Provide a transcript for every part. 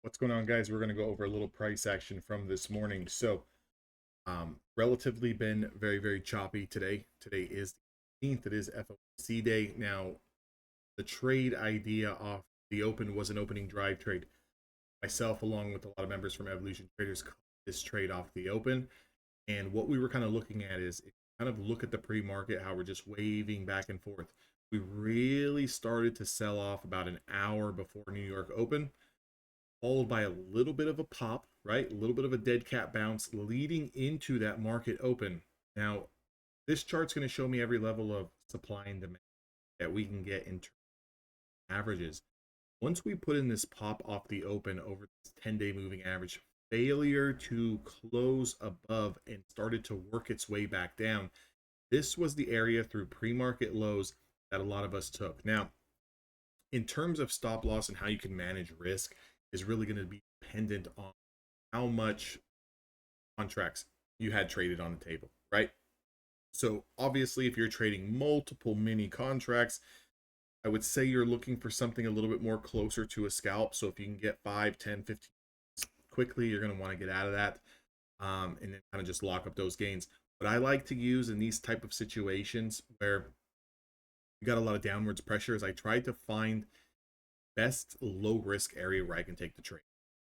What's going on, guys? We're going to go over a little price action from this morning. Relatively been very choppy today. Today is the 18th. It is FOMC day. Now, the trade idea off the open was an opening drive trade. Myself, along with a lot of members from Evolution Traders, called this trade off the open. And what we were kind of looking at is kind of look at the pre-market, how we're just waving back and forth. We really started to sell off about an hour before New York open, followed by a little bit of a pop, right? A little bit of a dead cat bounce leading into that market open. Now, this chart's going to show me every level of supply and demand that we can get in averages. Once we put in this pop off the open over this 10-day moving average, failure to close above and started to work its way back down. This was the area through pre-market lows that a lot of us took. Now, in terms of stop loss and how you can manage risk is really going to be dependent on how much contracts you had traded on the table, right? So obviously, if you're trading multiple mini contracts, I would say you're looking for something a little bit more closer to a scalp. So if you can get 5, 10, 15 quickly, you're going to want to get out of that and then kind of just lock up those gains. What I like to use in these type of situations where you got a lot of downwards pressure is I try to find best low risk area where I can take the trade.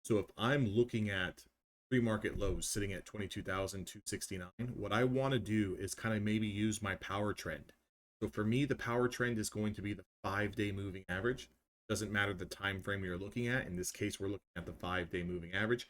So if I'm looking at pre-market lows sitting at 22,269, what I want to do is kind of maybe use my power trend. So for me, the power trend is going to be the 5-day moving average. Doesn't matter the time frame you're looking at. In this case, we're looking at the 5-day moving average.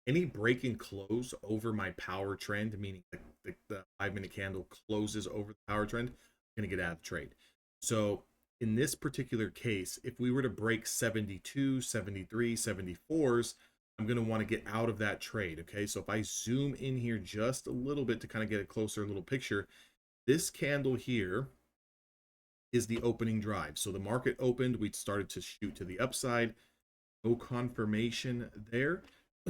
Any break and close over my power trend, meaning the 5-minute candle closes over the power trend, I'm going to get out of the trade. So in this particular case, if we were to break 72, 73, 74s, I'm going to want to get out of that trade. Okay, so if I zoom in here just a little bit to kind of get a closer little picture, this candle here is the opening drive. So the market opened, we started to shoot to the upside. No confirmation there.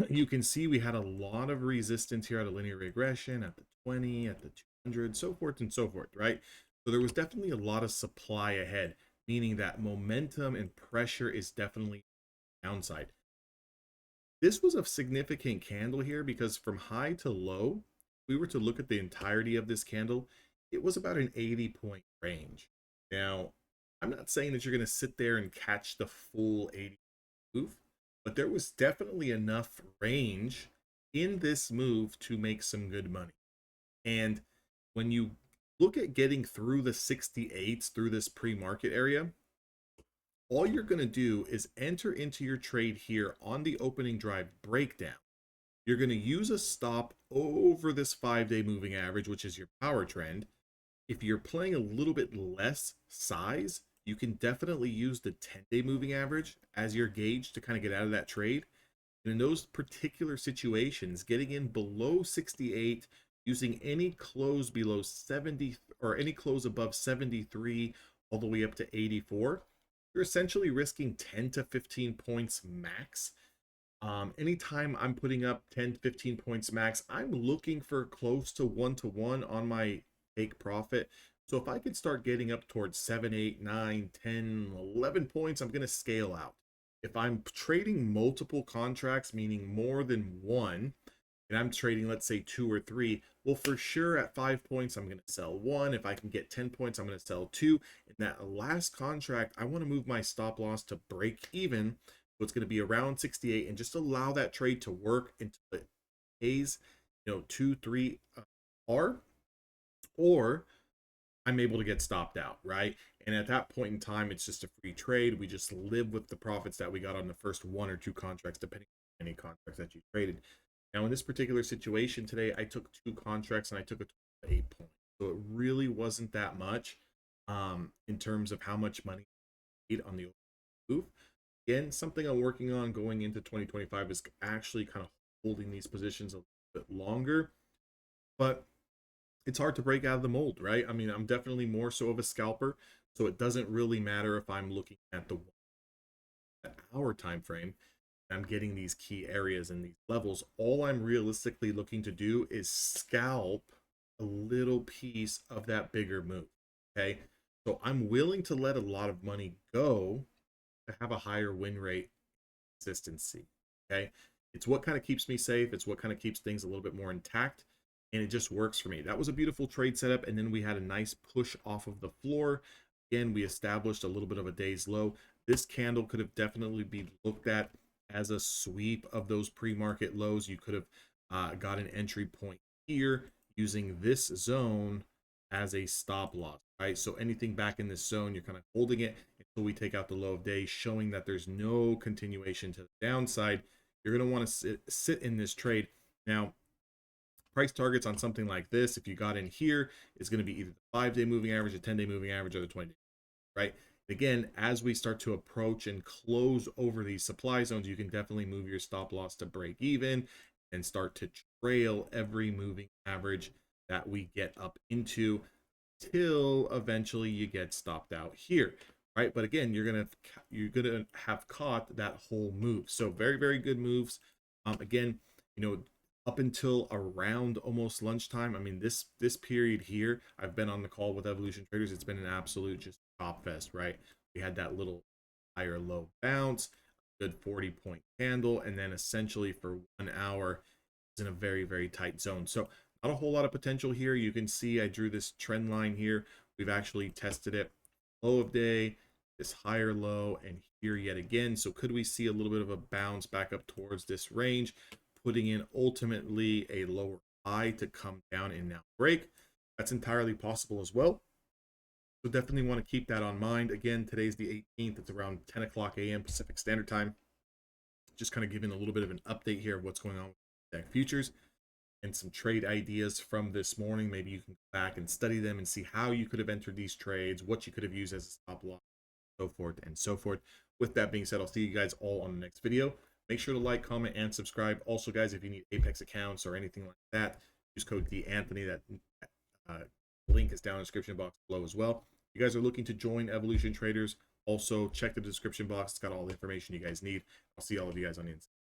You can see we had a lot of resistance here at a linear regression, at the 20, at the 200, so forth and so forth, right? So there was definitely a lot of supply ahead, meaning that momentum and pressure is definitely downside. This was a significant candle here because from high to low, if we were to look at the entirety of this candle, it was about an 80-point range. Now, I'm not saying that you're going to sit there and catch the full 80 move, but there was definitely enough range in this move to make some good money. And when you look at getting through the 68s through this pre-market area, all you're going to do is enter into your trade here on the opening drive breakdown. You're going to use a stop over this 5-day moving average, which is your power trend. If you're playing a little bit less size, you can definitely use the 10-day moving average as your gauge to kind of get out of that trade. And in those particular situations, getting in below 68, using any close below 70 or any close above 73 all the way up to 84, you're essentially risking 10 to 15 points max. Anytime I'm putting up 10 to 15 points max, I'm looking for close to 1-to-1 on my take profit. So if I could start getting up towards 7, 8, 9, 10, 11 points, I'm going to scale out. If I'm trading multiple contracts, meaning more than one, and I'm trading, let's say 2 or 3, well, for sure at 5 points, I'm going to sell 1. If I can get 10 points, I'm going to sell 2. In that last contract, I want to move my stop loss to break even. So it's going to be around 68 and just allow that trade to work until it pays, 2, 3 R, or I'm able to get stopped out, right? And at that point in time, it's just a free trade. We just live with the profits that we got on the first 1 or 2 contracts, depending on any contracts that you traded. Now, in this particular situation today, I took 2 contracts and I took a total of 8 points. So it really wasn't that much in terms of how much money I made on the move. Again, something I'm working on going into 2025 is actually kind of holding these positions a little bit longer. But it's hard to break out of the mold, right? I mean, I'm definitely more so of a scalper, so it doesn't really matter if I'm looking at the hour time frame. I'm getting these key areas and these levels. All I'm realistically looking to do is scalp a little piece of that bigger move. Okay, so I'm willing to let a lot of money go to have a higher win rate consistency. Okay. It's what kind of keeps me safe. It's what kind of keeps things a little bit more intact. And it just works for me. That was a beautiful trade setup. And then we had a nice push off of the floor. Again, we established a little bit of a day's low. This candle could have definitely been looked at as a sweep of those pre-market lows. You could have got an entry point here using this zone as a stop loss, right? So anything back in this zone, you're kind of holding it until we take out the low of day, showing that there's no continuation to the downside. You're going to want to sit in this trade. Now, price targets on something like this, if you got in here, is going to be either the 5-day moving average, the 10-day moving average, or the 20-day, right? Again, as we start to approach and close over these supply zones, you can definitely move your stop loss to break even and start to trail every moving average that we get up into till eventually you get stopped out here, right? But again, you're gonna have caught that whole move. So very, very good moves. Again, up until around almost lunchtime, I mean, this period here, I've been on the call with Evolution Traders. It's been an absolute just top fest, right? We had that little higher low bounce, good 40-point candle, and then essentially for 1 hour, it's in a very, very tight zone. So not a whole lot of potential here. You can see I drew this trend line here. We've actually tested it. Low of day, this higher low, and here yet again. So could we see a little bit of a bounce back up towards this range, putting in ultimately a lower high to come down and now break? That's entirely possible as well. So definitely want to keep that on mind. Again, today's the 18th. It's around 10 o'clock a.m. Pacific Standard Time. Just kind of giving a little bit of an update here of what's going on with Nasdaq futures and some trade ideas from this morning. Maybe you can go back and study them and see how you could have entered these trades, what you could have used as a stop loss, so forth and so forth. With that being said, I'll see you guys all on the next video. Make sure to like, comment, and subscribe. Also, guys, if you need Apex accounts or anything like that, use code DAnthony. That link is down in the description box below as well. If you guys are looking to join Evolution Traders, also check the description box. It's got all the information you guys need. I'll see all of you guys on the inside.